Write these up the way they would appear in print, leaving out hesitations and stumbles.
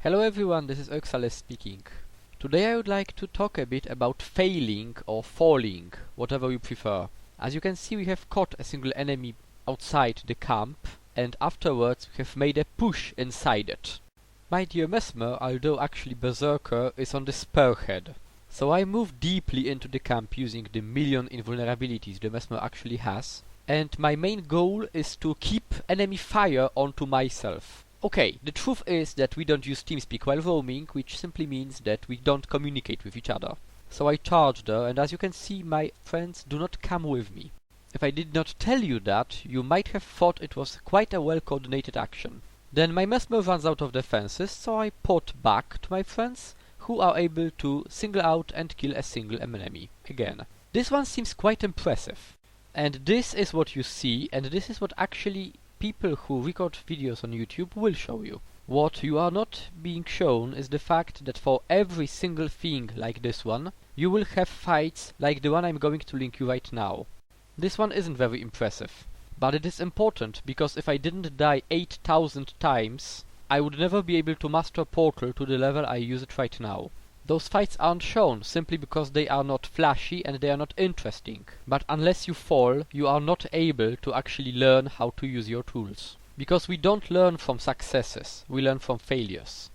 Hello everyone, this is Oxales speaking. Today I would like to talk a bit about failing or falling, whatever you prefer. As you can see, we have caught a single enemy outside the camp, and afterwards we have made a push inside it. My dear Mesmer, although actually Berserker, is on the spearhead. So I move deeply into the camp using the million invulnerabilities the Mesmer actually has, and my main goal is to keep enemy fire onto myself. Okay, the truth is that we don't use TeamSpeak while roaming, which simply means that we don't communicate with each other. So I charged her, and as you can see, my friends do not come with me. If I did not tell you that, you might have thought it was quite a well-coordinated action. Then my Mesmer runs out of defenses, so I port back to my friends, who are able to single out and kill a single enemy again. This one seems quite impressive. And this is what you see, and this is what actually people who record videos on YouTube will show you. What you are not being shown is the fact that for every single thing like this one, you will have fights like the one I'm going to link you right now. This one isn't very impressive, but it is important because if I didn't die 8,000 times, I would never be able to master Portal to the level I use it right now. Those fights aren't shown simply because they are not flashy and they are not interesting. But unless you fall, you are not able to actually learn how to use your tools. Because we don't learn from successes, we learn from failures.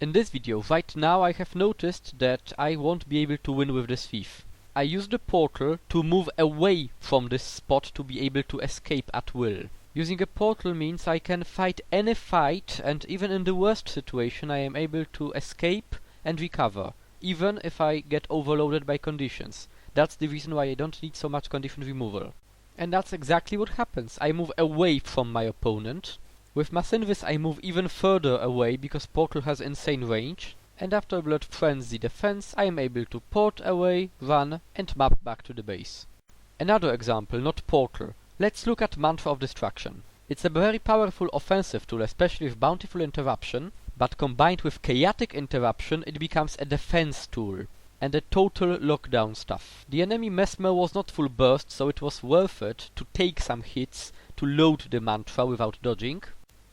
In this video, right now, I have noticed that I won't be able to win with this thief. I use the portal to move away from this spot to be able to escape at will. Using a portal means I can fight any fight, and even in the worst situation I am able to escape and recover, even if I get overloaded by conditions. That's the reason why I don't need so much condition removal. And that's exactly what happens. I move away from my opponent. With Masinvis I move even further away because Portal has insane range, and after Blood Frenzy defense I am able to port away, run, and map back to the base. Another example, not Portal. Let's look at Mantra of Destruction. It's a very powerful offensive tool, especially with Bountiful Interruption, but combined with Chaotic Interruption it becomes a defense tool, and a total lockdown stuff. The enemy Mesmer was not full burst, so it was worth it to take some hits to load the mantra without dodging,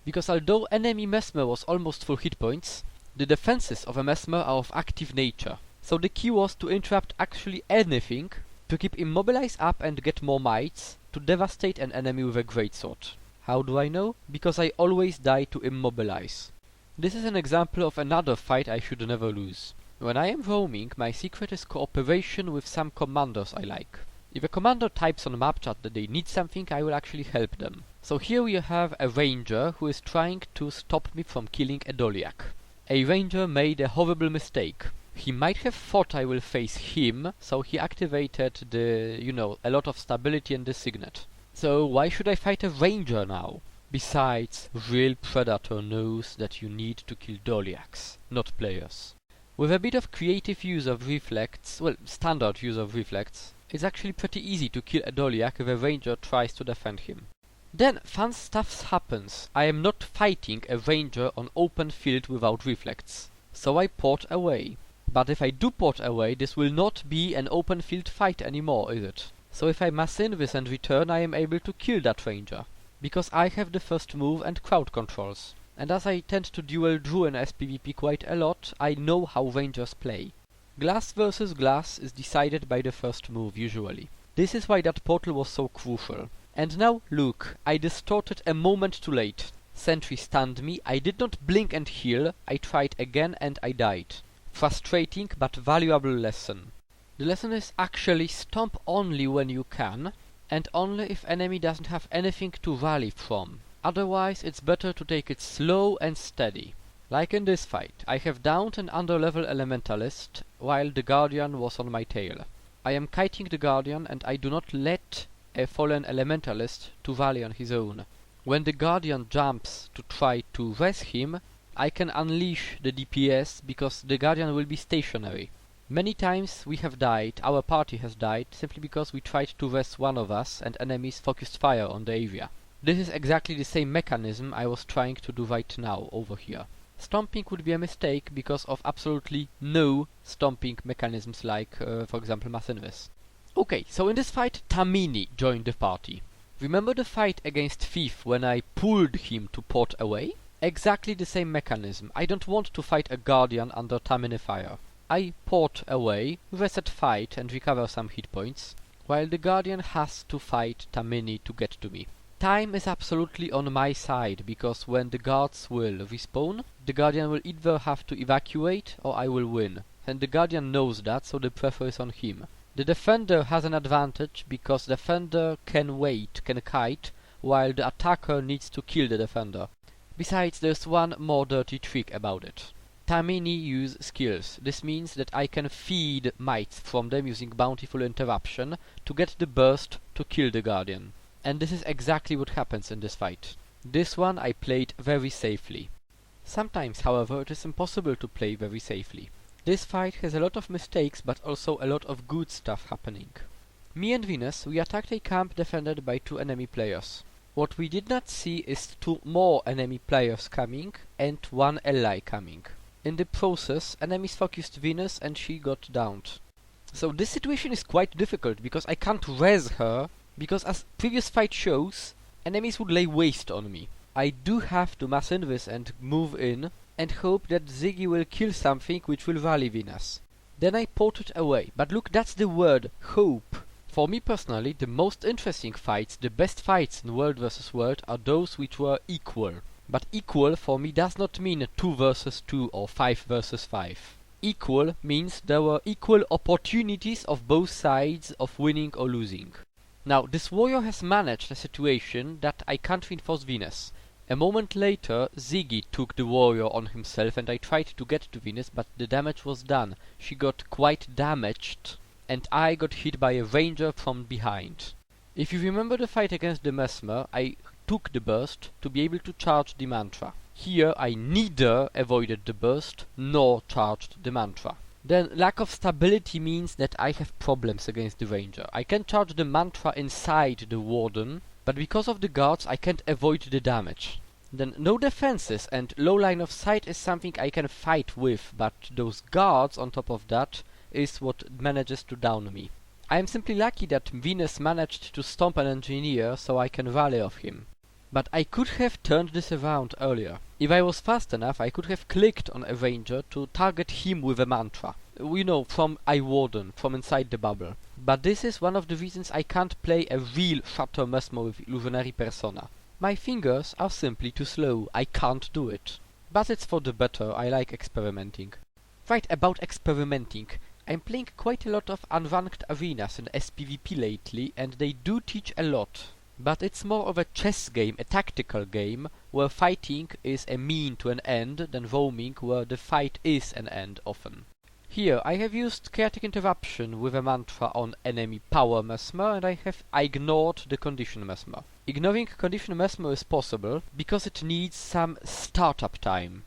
because although enemy Mesmer was almost full hit points, the defenses of a Mesmer are of active nature. So the key was to interrupt actually anything, to keep Immobilize up and get more mites, to devastate an enemy with a greatsword. How do I know? Because I always die to Immobilize. This is an example of another fight I should never lose. When I am roaming, my secret is cooperation with some commanders I like. If a commander types on map chat that they need something, I will actually help them. So here we have a ranger who is trying to stop me from killing a Doliak. A ranger made a horrible mistake. He might have thought I will face him, so he activated the, a lot of stability and the signet. So why should I fight a ranger now? Besides, real predator knows that you need to kill Doliaks, not players. With a bit of creative use of reflects, well, standard use of reflects, it's actually pretty easy to kill a Doliak if a ranger tries to defend him. Then fun stuff happens. I am not fighting a ranger on open field without reflects, so I port away. But if I do port away, this will not be an open field fight anymore, is it? So if I Masinvis and return, I am able to kill that ranger, because I have the first move and crowd controls. And as I tend to duel Gw2 in SPVP quite a lot, I know how rangers play. Glass versus glass is decided by the first move usually. This is why that portal was so crucial. And now look, I distorted a moment too late. Sentry stunned me, I did not blink and heal, I tried again and I died. Frustrating but valuable lesson. The lesson is actually stomp only when you can, and only if enemy doesn't have anything to rally from. Otherwise it's better to take it slow and steady. Like in this fight, I have downed an underlevel elementalist while the guardian was on my tail. I am kiting the guardian and I do not let a fallen elementalist to rally on his own. When the guardian jumps to try to res him, I can unleash the DPS because the guardian will be stationary. Many times we have died, our party has died, simply because we tried to res one of us and enemies focused fire on the area. This is exactly the same mechanism I was trying to do right now over here. Stomping would be a mistake because of absolutely no stomping mechanisms like, for example, Masinvis. Okay, so in this fight, Tamini joined the party. Remember the fight against Thief when I pulled him to port away? Exactly the same mechanism. I don't want to fight a Guardian under Tamini fire. I port away, reset fight and recover some hit points, while the Guardian has to fight Tamini to get to me. Time is absolutely on my side, because when the guards will respawn, the Guardian will either have to evacuate or I will win. And the Guardian knows that, so the pressure is on him. The Defender has an advantage, because Defender can wait, can kite, while the attacker needs to kill the Defender. Besides, there's one more dirty trick about it. Tamini use skills. This means that I can feed mites from them using Bountiful Interruption to get the burst to kill the Guardian. And this is exactly what happens in this fight. This one I played very safely. Sometimes, however, it is impossible to play very safely. This fight has a lot of mistakes, but also a lot of good stuff happening. Me and Venus, we attacked a camp defended by 2 enemy players. What we did not see is 2 more enemy players coming and 1 ally coming. In the process, enemies focused Venus and she got downed. So this situation is quite difficult, because I can't res her, because as previous fight shows, enemies would lay waste on me. I do have to mass invis and move in, and hope that Ziggy will kill something which will rally Venus. Then I port it away, but look, that's the word, hope. For me personally, the most interesting fights, the best fights in World vs World are those which were equal. But equal for me does not mean 2 vs 2 or 5 vs 5. Equal means there were equal opportunities of both sides of winning or losing. Now, this warrior has managed a situation that I can't reinforce Venus. A moment later, Ziggy took the warrior on himself and I tried to get to Venus, but the damage was done. She got quite damaged, and I got hit by a ranger from behind. If you remember the fight against the Mesmer, I took the burst to be able to charge the mantra. Here I neither avoided the burst nor charged the mantra. Then lack of stability means that I have problems against the ranger. I can charge the mantra inside the warden, but because of the guards I can't avoid the damage. Then no defenses and low line of sight is something I can fight with, but those guards on top of that is what manages to down me. I am simply lucky that Venus managed to stomp an engineer, so I can rally off him. But I could have turned this around earlier. If I was fast enough, I could have clicked on a ranger to target him with a mantra. You know, from Warden, from inside the bubble. But this is one of the reasons I can't play a real Shatter Mesmer with Illusionary Persona. My fingers are simply too slow, I can't do it. But it's for the better, I like experimenting. Right, about experimenting. I'm playing quite a lot of unranked arenas in SPVP lately, and they do teach a lot. But it's more of a chess game, a tactical game, where fighting is a mean to an end than roaming, where the fight is an end often. Here I have used Chaotic Interruption with a mantra on enemy power Mesmer, and I ignored the condition Mesmer. Ignoring condition Mesmer is possible, because it needs some startup time.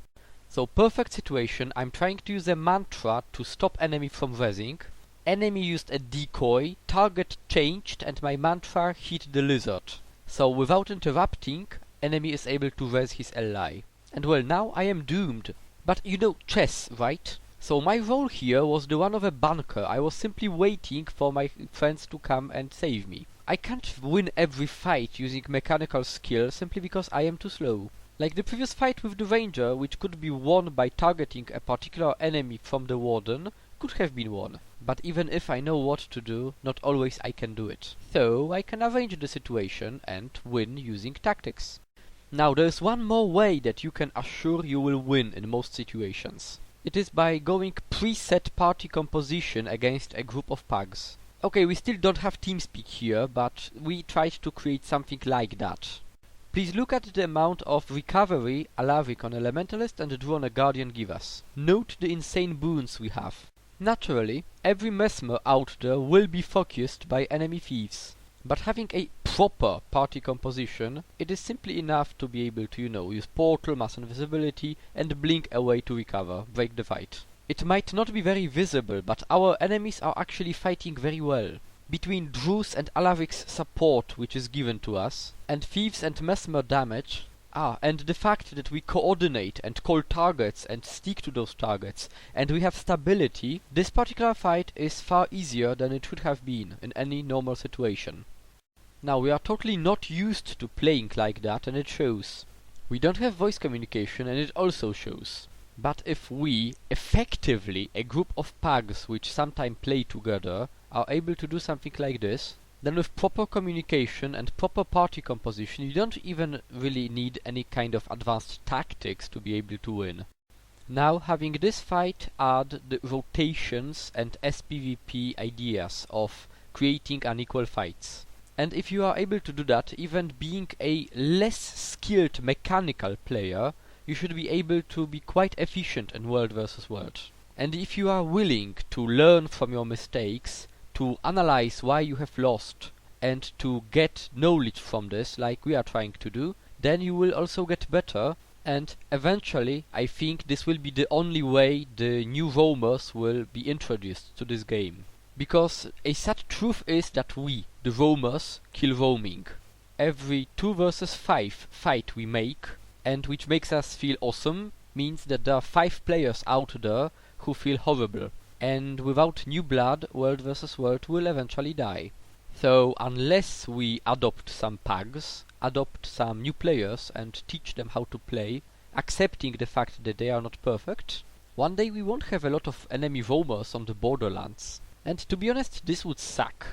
So perfect situation, I'm trying to use a mantra to stop enemy from resing. Enemy used a decoy, target changed, and my mantra hit the lizard. So without interrupting, enemy is able to res his ally. And well, now I am doomed. But you know chess, right? So my role here was the one of a bunker. I was simply waiting for my friends to come and save me. I can't win every fight using mechanical skill simply because I am too slow. Like the previous fight with the ranger, which could be won by targeting a particular enemy from the warden, could have been won. But even if I know what to do, not always I can do it. So I can arrange the situation and win using tactics. Now there's one more way that you can assure you will win in most situations. It is by going preset party composition against a group of pugs. Okay, we still don't have TeamSpeak here, but we tried to create something like that. Please look at the amount of recovery Alaric on Elementalist and Drew on a Guardian give us. Note the insane boons we have. Naturally, every Mesmer out there will be focused by enemy thieves. But having a proper party composition, it is simply enough to be able to, use portal, mass invisibility, and blink away to recover, break the fight. It might not be very visible, but our enemies are actually fighting very well. Between Drew's and Alaric's support which is given to us, and Thieves and Mesmer damage, and the fact that we coordinate and call targets and stick to those targets, and we have stability, this particular fight is far easier than it should have been in any normal situation. Now, we are totally not used to playing like that, and it shows. We don't have voice communication and it also shows. But if we, effectively, a group of pugs which sometimes play together, are able to do something like this, then with proper communication and proper party composition, you don't even really need any kind of advanced tactics to be able to win. Now, having this fight, add the rotations and SPVP ideas of creating unequal fights. And if you are able to do that, even being a less skilled mechanical player, you should be able to be quite efficient in World versus World. And if you are willing to learn from your mistakes, to analyze why you have lost, and to get knowledge from this, like we are trying to do, then you will also get better, and eventually I think this will be the only way the new roamers will be introduced to this game. Because a sad truth is that we, the roamers, kill roaming. Every 2 versus 5 fight we make, and which makes us feel awesome, means that there are 5 players out there who feel horrible. And without new blood, World versus World will eventually die. So unless we adopt some pugs, adopt some new players and teach them how to play, accepting the fact that they are not perfect, one day we won't have a lot of enemy roamers on the borderlands. And to be honest, this would suck.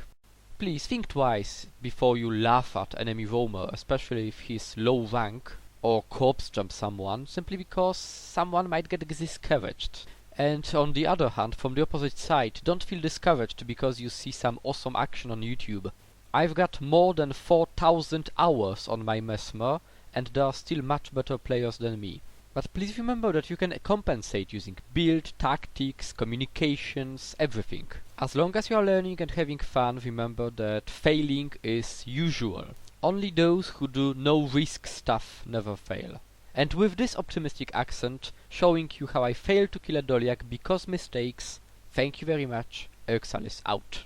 Please think twice before you laugh at enemy roamer, especially if he's low rank, or corpse jump someone, simply because someone might get discouraged. And on the other hand, from the opposite side, don't feel discouraged because you see some awesome action on YouTube. I've got more than 4,000 hours on my Mesmer, and there are still much better players than me. But please remember that you can compensate using build, tactics, communications, everything. As long as you are learning and having fun, remember that failing is usual. Only those who do no-risk stuff never fail. And with this optimistic accent, showing you how I failed to kill a Doliak because mistakes, thank you very much, Oxalis out.